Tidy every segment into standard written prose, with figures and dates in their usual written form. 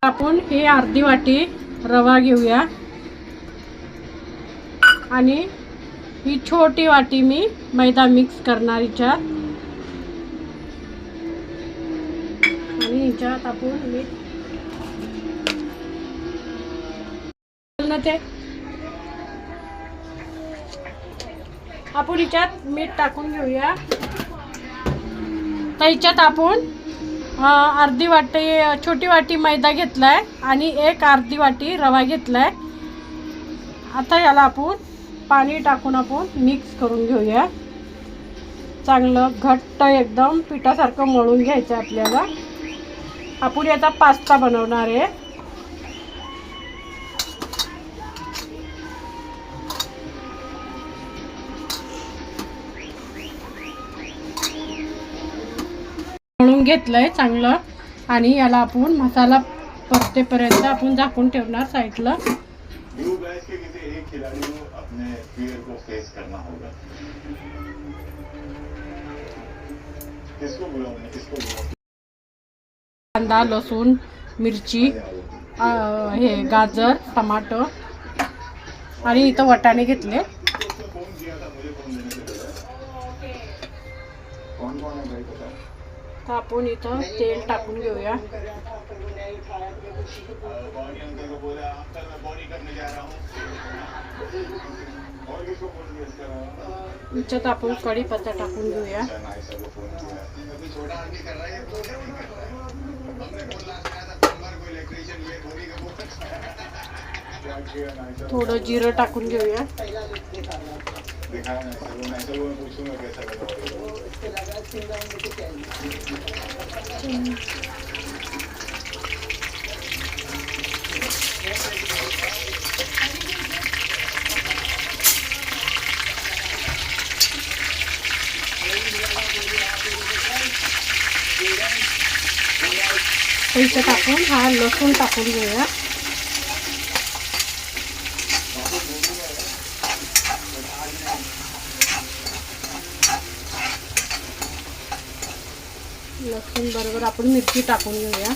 आपण ही अर्धी वाटी रवा घेऊया आणि ही छोटी वाटी मी मैदा मिक्स करणार हिच्यात आणि हिच्यात आपण मीठ ते आपण हिच्यात मीठ टाकून घेऊया. तर हिच्यात आपण अर्धी वाटी छोटी वाटी मैदा घेतलाय आणि एक अर्धी वाटी रवा घेतलाय. आता याला आपण पाणी टाकून आपण मिक्स करून घेऊया. चांगलं घट्ट एकदम पिठासारखं मळून घ्यायचं आपल्याला. आपण याचा पास्ता बनवणार आहे. मळून घेतलंय चांगलं आणि याला आपण मसाला परतेपर्यंत आपण झाकून ठेवणार साईडला. कांदा लसूण मिरची हे गाजर टमाटर आणि इथं वाटाणे घेतले. तर आपण इथं तेल टाकून घेऊया. याच्यात आपण कढीपत्ता टाकून घेऊया. थोडं जिरं टाकून घेऊया. पैसे टाकून हा लसूण टाकून घेऊया. लसूण बरोबर आपण मिरची टाकून घेऊया.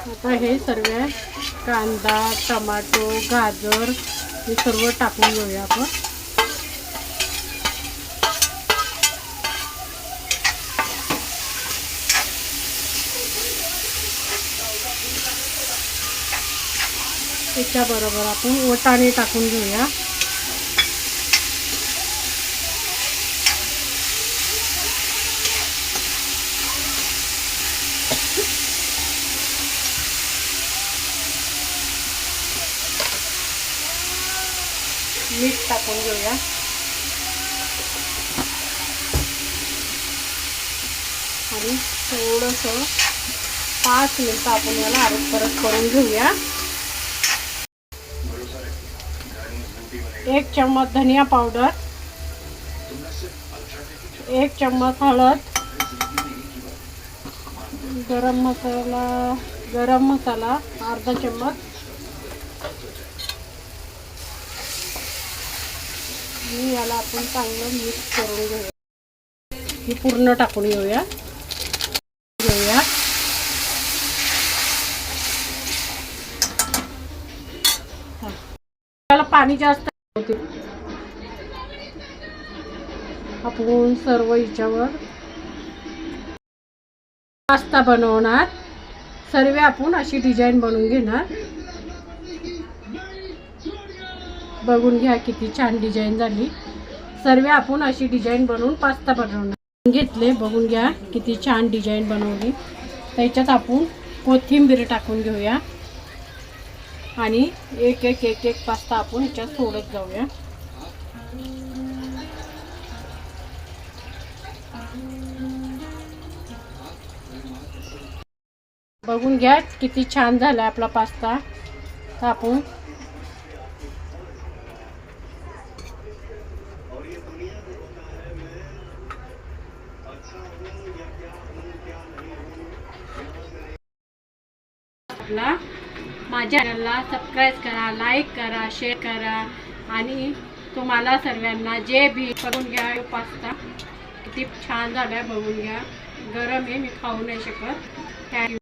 आता हे सर्व कांदा टमाटो गाजर हे सर्व टाकून घेऊया आपण. त्याच्याबरोबर आपण वाटाणे टाकून घेऊया. मीठ टाकून घेऊया. आणि थोडंसं 5 मिनिटं आपण याला आरत परत करून घेऊया. 1 चम्मच धनिया पावडर, 1 चम्मच हळद, गरम मसाला अर्धा चम्मच आणि याला आपण चांगलं मिक्स करून घेऊया. हे पूर्ण टाकून घेऊया. त्याला पाणी जास्त होते. आपण सर्व हिच्यावर पास्ता बनवणार. सर्व आपण अशी डिझाईन बनवून घेणार. बघून घ्या किती छान डिझाईन झाली. सर्व आपण अशी डिझाईन बनवून पास्ता बनवणार घेतले. बघून घ्या किती छान डिझाईन बनवली. त्याच्यात आपण कोथिंबीर टाकून घेऊया आणि एक एक पास्ता आपण ह्याच्यात सोडत जाऊया. बघून घ्या किती छान झाला आपला पास्ता. तर आपण आपला. माझ्या चॅनलला सबस्क्राईब करा, लाईक करा, शेअर करा आणि तुम्हाला सर्वांना जे भी बघून घ्या. पास्ता किती छान झाला बघून घ्या. गरम आहे, मी खाऊ नाही शकत. थँक्यू.